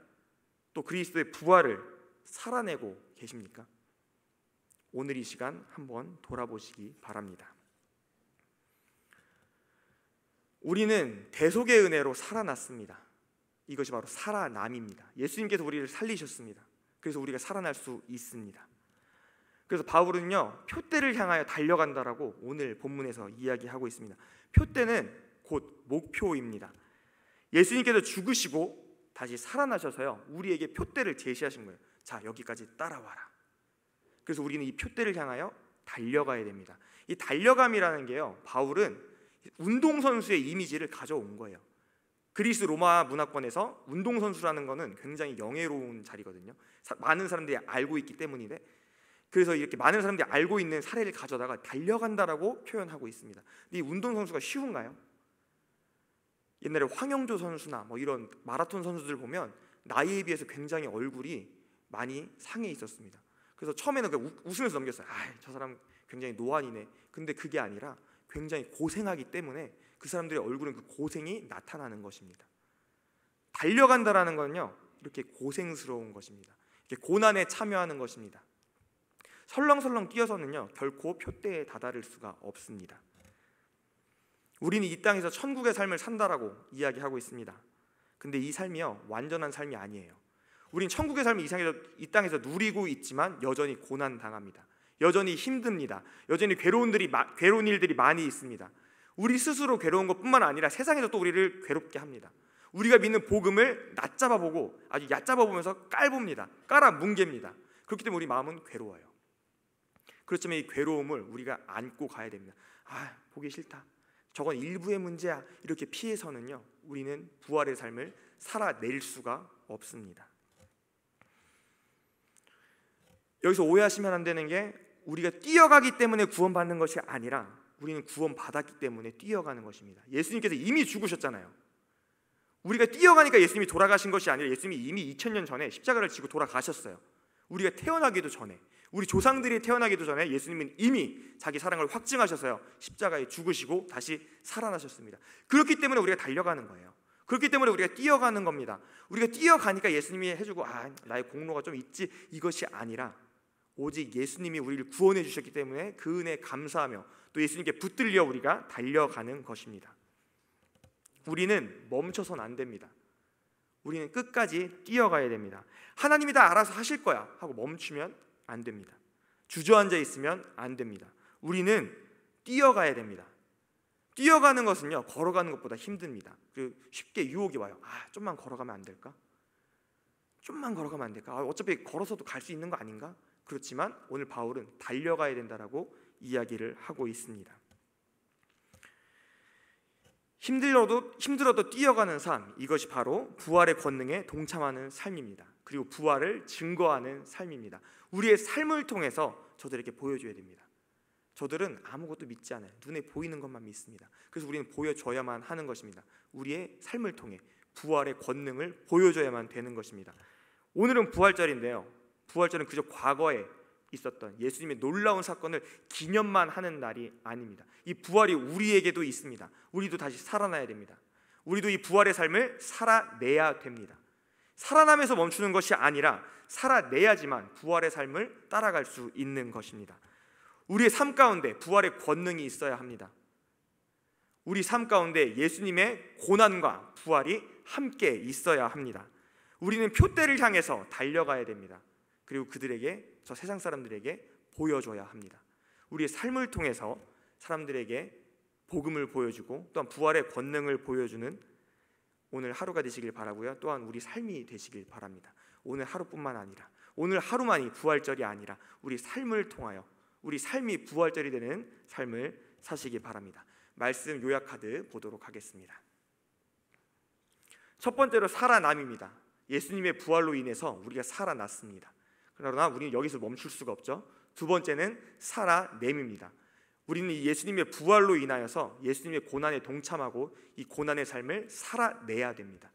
또 그리스도의 부활을 살아내고 계십니까? 오늘 이 시간 한번 돌아보시기 바랍니다. 우리는 대속의 은혜로 살아났습니다. 이것이 바로 살아남입니다. 예수님께서 우리를 살리셨습니다. 그래서 우리가 살아날 수 있습니다. 그래서 바울은요, 표대를 향하여 달려간다라고 오늘 본문에서 이야기하고 있습니다. 표대는 곧 목표입니다. 예수님께서 죽으시고 다시 살아나셔서요, 우리에게 표대를 제시하신 거예요. 자, 여기까지 따라와라. 그래서 우리는 이 표대를 향하여 달려가야 됩니다. 이 달려감이라는 게요, 바울은 운동선수의 이미지를 가져온 거예요. 그리스 로마 문화권에서 운동선수라는 거는 굉장히 영예로운 자리거든요. 많은 사람들이 알고 있기 때문인데, 그래서 이렇게 많은 사람들이 알고 있는 사례를 가져다가 달려간다라고 표현하고 있습니다. 근데 이 운동선수가 쉬운가요? 옛날에 황영조 선수나 뭐 이런 마라톤 선수들 보면 나이에 비해서 굉장히 얼굴이 많이 상해 있었습니다. 그래서 처음에는 웃으면서 넘겼어요. 저 사람 굉장히 노안이네. 근데 그게 아니라 굉장히 고생하기 때문에 그 사람들의 얼굴은 그 고생이 나타나는 것입니다. 달려간다라는 건요, 이렇게 고생스러운 것입니다. 이렇게 고난에 참여하는 것입니다. 설렁설렁 뛰어서는요 결코 표대에 다다를 수가 없습니다. 우리는 이 땅에서 천국의 삶을 산다라고 이야기하고 있습니다. 근데 이 삶이요 완전한 삶이 아니에요. 우린 천국의 삶을 이 땅에서 누리고 있지만 여전히 고난 당합니다. 여전히 힘듭니다. 여전히 괴로운 일들이 많이 있습니다. 우리 스스로 괴로운 것뿐만 아니라 세상에서 또 우리를 괴롭게 합니다. 우리가 믿는 복음을 낮잡아보고 아주 얕잡아보면서 깔아뭉갭니다. 그렇기 때문에 우리 마음은 괴로워요. 그렇지만 이 괴로움을 우리가 안고 가야 됩니다. 보기 싫다, 저건 일부의 문제야, 이렇게 피해서는요 우리는 부활의 삶을 살아낼 수가 없습니다. 여기서 오해하시면 안 되는 게, 우리가 뛰어가기 때문에 구원받는 것이 아니라 우리는 구원받았기 때문에 뛰어가는 것입니다. 예수님께서 이미 죽으셨잖아요. 우리가 뛰어가니까 예수님이 돌아가신 것이 아니라 예수님이 이미 2000년 전에 십자가를 지고 돌아가셨어요. 우리가 태어나기도 전에, 우리 조상들이 태어나기도 전에 예수님은 이미 자기 사랑을 확증하셔서요 십자가에 죽으시고 다시 살아나셨습니다. 그렇기 때문에 우리가 달려가는 거예요. 그렇기 때문에 우리가 뛰어가는 겁니다. 우리가 뛰어가니까 예수님이 해주고 나의 공로가 좀 있지, 이것이 아니라 오직 예수님이 우리를 구원해 주셨기 때문에 그 은혜에 감사하며 또 예수님께 붙들려 우리가 달려가는 것입니다. 우리는 멈춰서는 안 됩니다. 우리는 끝까지 뛰어가야 됩니다. 하나님이 다 알아서 하실 거야 하고 멈추면 안 됩니다. 주저앉아 있으면 안 됩니다. 우리는 뛰어가야 됩니다. 뛰어가는 것은요 걸어가는 것보다 힘듭니다. 그리고 쉽게 유혹이 와요. 좀만 걸어가면 안 될까? 좀만 걸어가면 안 될까? 어차피 걸어서도 갈 수 있는 거 아닌가? 그렇지만 오늘 바울은 달려가야 된다라고 이야기를 하고 있습니다. 힘들어도 뛰어가는 삶, 이것이 바로 부활의 권능에 동참하는 삶입니다. 그리고 부활을 증거하는 삶입니다. 우리의 삶을 통해서 저들에게 보여줘야 됩니다. 저들은 아무것도 믿지 않아요. 눈에 보이는 것만 믿습니다. 그래서 우리는 보여줘야만 하는 것입니다. 우리의 삶을 통해 부활의 권능을 보여줘야만 되는 것입니다. 오늘은 부활절인데요, 부활절은 그저 과거에 있었던 예수님의 놀라운 사건을 기념만 하는 날이 아닙니다. 이 부활이 우리에게도 있습니다. 우리도 다시 살아나야 됩니다. 우리도 이 부활의 삶을 살아내야 됩니다. 살아나면서 멈추는 것이 아니라 살아내야지만 부활의 삶을 따라갈 수 있는 것입니다. 우리의 삶 가운데 부활의 권능이 있어야 합니다. 우리 삶 가운데 예수님의 고난과 부활이 함께 있어야 합니다. 우리는 표대를 향해서 달려가야 됩니다. 그리고 그들에게, 저 세상 사람들에게 보여줘야 합니다. 우리의 삶을 통해서 사람들에게 복음을 보여주고 또한 부활의 권능을 보여주는 오늘 하루가 되시길 바라고요. 또한 우리 삶이 되시길 바랍니다. 오늘 하루뿐만 아니라, 오늘 하루만이 부활절이 아니라 우리 삶을 통하여 우리 삶이 부활절이 되는 삶을 사시기 바랍니다. 말씀 요약하듯 보도록 하겠습니다. 첫 번째로 살아남입니다. 예수님의 부활로 인해서 우리가 살아났습니다. 그러나 우리는 여기서 멈출 수가 없죠. 두 번째는 살아냄입니다. 우리는 이 예수님의 부활로 인하여서 예수님의 고난에 동참하고 이 고난의 삶을 살아내야 됩니다.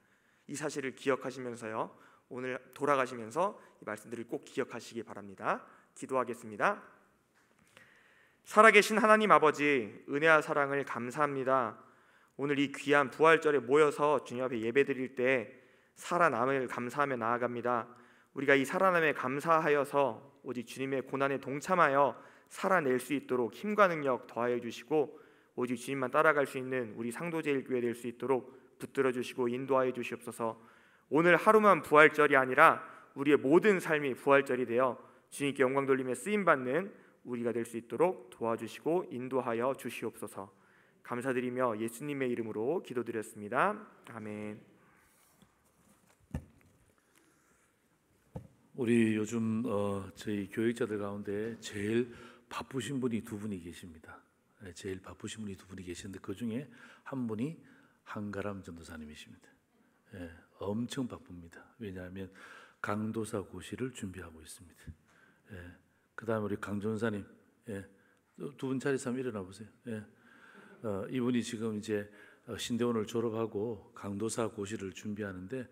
이 사실을 기억하시면서요, 오늘 돌아가시면서 이 말씀들을 꼭 기억하시기 바랍니다. 기도하겠습니다. 살아계신 하나님 아버지, 은혜와 사랑을 감사합니다. 오늘 이 귀한 부활절에 모여서 주님 앞에 예배드릴 때 살아남을 감사하며 나아갑니다. 우리가 이 살아남에 감사하여서 오직 주님의 고난에 동참하여 살아낼 수 있도록 힘과 능력 더하여 주시고 오직 주님만 따라갈 수 있는 우리 상도제일교회 될 수 있도록 붙들어 주시고 인도하여 주시옵소서. 오늘 하루만 부활절이 아니라 우리의 모든 삶이 부활절이 되어 주님께 영광 돌리며 쓰임받는 우리가 될 수 있도록 도와주시고 인도하여 주시옵소서. 감사드리며 예수님의 이름으로 기도드렸습니다. 아멘. 우리 요즘 저희 교육자들 가운데 제일 바쁘신 분이 두 분이 계십니다. 제일 바쁘신 분이 두 분이 계시는데 그 중에 한 분이 한가람 전도사님이십니다. 예, 엄청 바쁩니다. 왜냐하면 강도사 고시를 준비하고 있습니다. 예, 그 다음에 우리 강 전사님, 예, 두 분 자리에서 한번 일어나 보세요. 예, 이분이 지금 이제 신대원을 졸업하고 강도사 고시를 준비하는데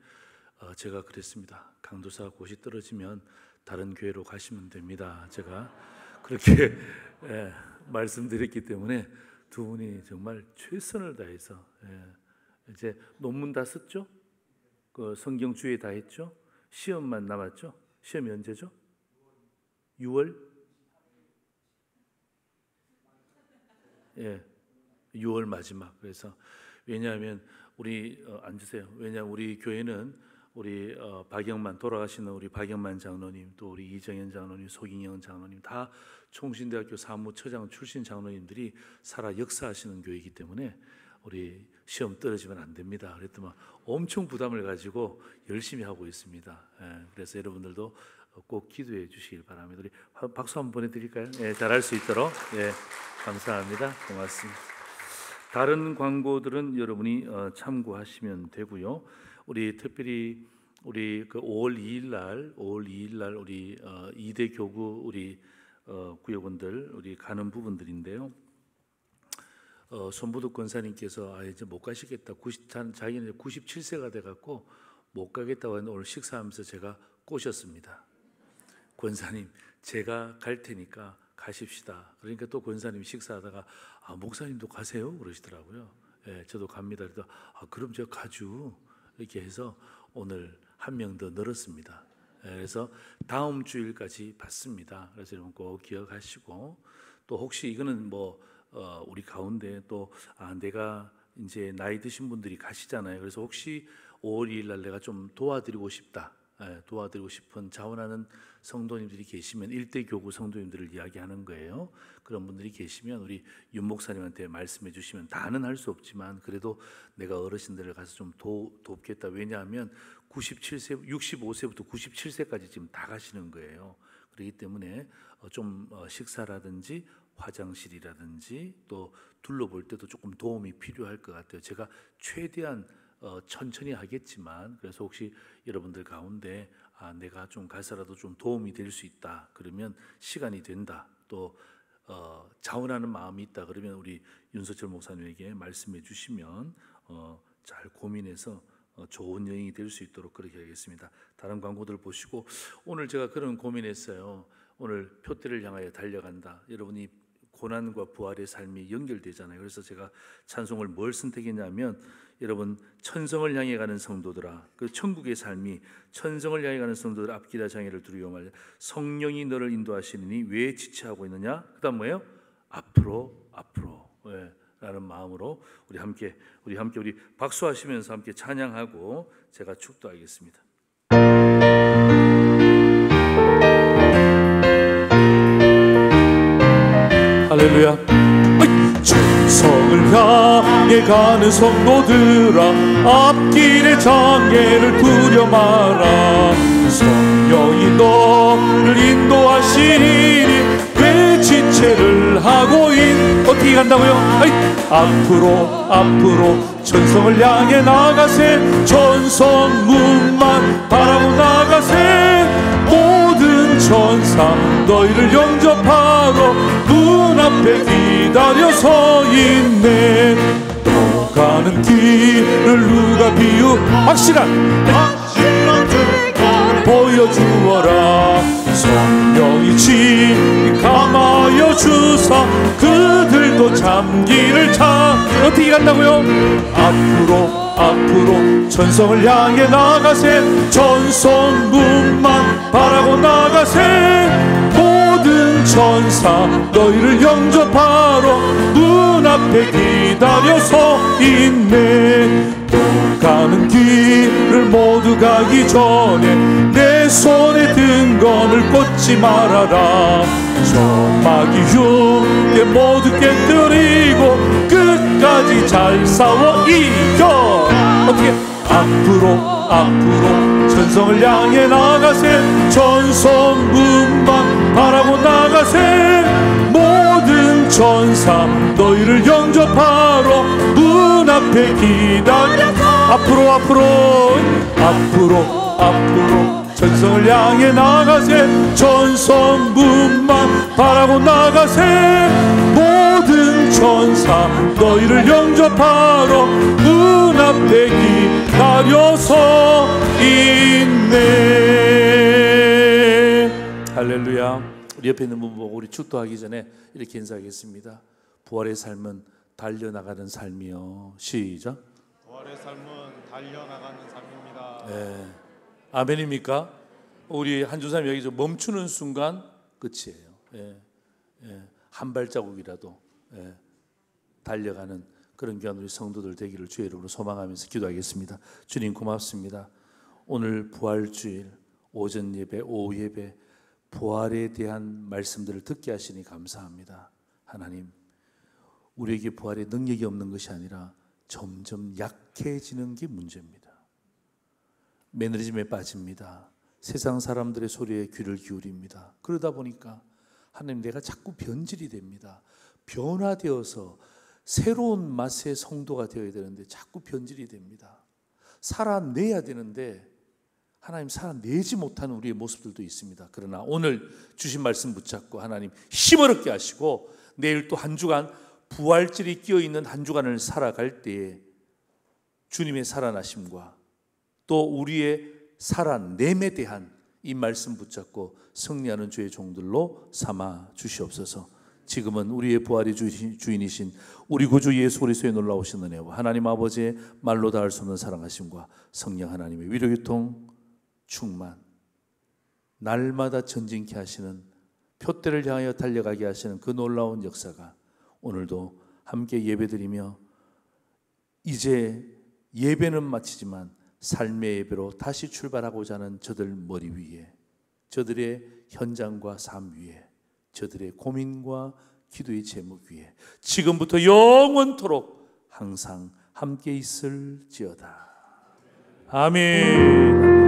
제가 그랬습니다. 강도사 고시 떨어지면 다른 교회로 가시면 됩니다. 제가 그렇게 예, 말씀드렸기 때문에 두 분이 정말 최선을 다해서 이제 논문 다 썼죠? 그 성경 주에 다 했죠? 시험만 남았죠? 시험이 언제죠? 6월? 예, 6월 마지막. 그래서 왜냐하면 우리 앉으세요. 왜냐하면 우리 교회는 우리 박영만 돌아가시는 우리 박영만 장로님, 또 우리 이정현 장로님, 소గిం영 장로님 다 총신대학교 사무처장 출신 장로님들이 살아 역사하시는 교회이기 때문에 우리 시험 떨어지면 안 됩니다. 그랬더니 엄청 부담을 가지고 열심히 하고 있습니다. 예, 그래서 여러분들도 꼭 기도해 주시길 바랍니다. 우리 박수 한번 보내드릴까요? 예, 잘할 수 있도록. 예, 감사합니다. 고맙습니다. 다른 광고들은 여러분이 참고하시면 되고요. 우리 특별히 우리 그 5월 2일 날 우리 2대 교구 우리 구역원들 우리 가는 부분들인데요. 손부득 권사님께서 이제 못 가시겠다. 자기는 97세가 돼갖고 못 가겠다고 했는데 오늘 식사하면서 제가 꼬셨습니다. 권사님, 제가 갈 테니까 가십시다. 그러니까 또 권사님이 식사하다가 목사님도 가세요? 그러시더라고요. 예, 저도 갑니다. 그래서 그럼 제가 가죠. 이렇게 해서 오늘 한 명 더 늘었습니다. 예, 그래서 다음 주일까지 받습니다. 그래서 여러분 꼭 기억하시고 또 혹시 이거는 뭐 우리 가운데 또 내가 이제 나이 드신 분들이 가시잖아요. 그래서 혹시 5월 2일 날 내가 좀 도와드리고 싶다. 도와드리고 싶은 자원하는 성도님들이 계시면 일대 교구 성도님들을 이야기하는 거예요. 그런 분들이 계시면 우리 윤 목사님한테 말씀해 주시면 다는 할 수 없지만 그래도 내가 어르신들을 가서 좀 돕겠다. 왜냐하면 65세부터 97세까지 지금 다 가시는 거예요. 그렇기 때문에 좀 식사라든지 화장실이라든지 또 둘러볼 때도 조금 도움이 필요할 것 같아요. 제가 최대한 천천히 하겠지만 그래서 혹시 여러분들 가운데 내가 좀 가서라도 좀 도움이 될 수 있다 그러면 시간이 된다 또 자원하는 마음이 있다 그러면 우리 윤석철 목사님에게 말씀해 주시면 잘 고민해서 좋은 여행이 될 수 있도록 그렇게 하겠습니다. 다른 광고들 보시고 오늘 제가 그런 고민했어요. 오늘 표대를 향하여 달려간다. 여러분이 고난과 부활의 삶이 연결되잖아요. 그래서 제가 찬송을 뭘 선택했냐면 여러분 천성을 향해 가는 성도들아 그 천국의 삶이 천성을 향해 가는 성도들 앞길의 장애를 두려워 말라 성령이 너를 인도하시느니 왜 지체하고 있느냐 그 다음 뭐예요? 앞으로 예, 라는 마음으로 우리 함께 우리 박수하시면서 함께 찬양하고 제가 축도하겠습니다. 할렐루야. 천성을 향해 가는 성도들아 앞길의 장애를 두려 마라 성령이 너를 인도하시니 왜 지체를 하고 어떻게 간다고요? 앞으로 천성을 향해 나가세 천성 문만 바라고 나가세 모든 천사 너희를 영접하러 눈앞에 기다려 서 있네 또 가는 길을 누가 확실한 길을 보여주어라 성령이 지 감하여 주사 그들도 잠기를 어떻게 간다고요? 앞으로 천성을 향해 나가세 천성 문만 바라고 나가세 모든 천사 너희를 영접하러 눈앞에 기다려 서 있네 또 가는 길을 모두 가기 전에 내 손에 등검을 꽂지 말아라 저마귀 흉계 모두 깨뜨리고 끝까지 잘 싸워 이겨 어떻게 앞으로 천성을 향해 나가세 천성 문만 바라고 나가세 모든 천사 너희를 영접하러 문 앞에 기다려서 앞으로 천성을 향해 나가세. 천성문만 바라고 나가세. 모든 천사 너희를 영접하러 문 앞에 기다려서 있네. 할렐루야. 우리 옆에 있는 분 보고 우리 축도하기 전에 이렇게 인사하겠습니다. 부활의 삶은 달려나가는 삶이요. 시작. 부활의 삶은 달려나가는 삶입니다. 네. 아멘입니까? 우리 한주사님 여기서 멈추는 순간 끝이에요. 예. 예. 한 발자국이라도 달려가는 그런 귀한 우리 성도들 되기를 주의 이름으로 소망하면서 기도하겠습니다. 주님 고맙습니다. 오늘 부활주일 오전 예배, 오후 예배 부활에 대한 말씀들을 듣게 하시니 감사합니다. 하나님, 우리에게 부활의 능력이 없는 것이 아니라 점점 약해지는 게 문제입니다. 매너리즘에 빠집니다. 세상 사람들의 소리에 귀를 기울입니다. 그러다 보니까 하나님, 내가 자꾸 변질이 됩니다. 변화되어서 새로운 맛의 성도가 되어야 되는데 자꾸 변질이 됩니다. 살아내야 되는데 하나님 살아내지 못하는 우리의 모습들도 있습니다. 그러나 오늘 주신 말씀 붙잡고 하나님 힘을 얻게 하시고 내일 또 한 주간 부활절이 끼어있는 한 주간을 살아갈 때에 주님의 살아나심과 또 우리의 살아냄에 대한 이 말씀 붙잡고 승리하는 주의 종들로 삼아 주시옵소서. 지금은 우리의 부활의 주인이신 우리 구주 예수 그리스도의 놀라우신 은혜와 하나님 아버지의 말로 다 할 수 없는 사랑하심과 성령 하나님의 위로교통 충만, 날마다 전진케 하시는, 표대를 향하여 달려가게 하시는 그 놀라운 역사가 오늘도 함께 예배드리며 이제 예배는 마치지만 삶의 예배로 다시 출발하고자 하는 저들 머리 위에, 저들의 현장과 삶 위에, 저들의 고민과 기도의 제목 위에 지금부터 영원토록 항상 함께 있을지어다. 아멘.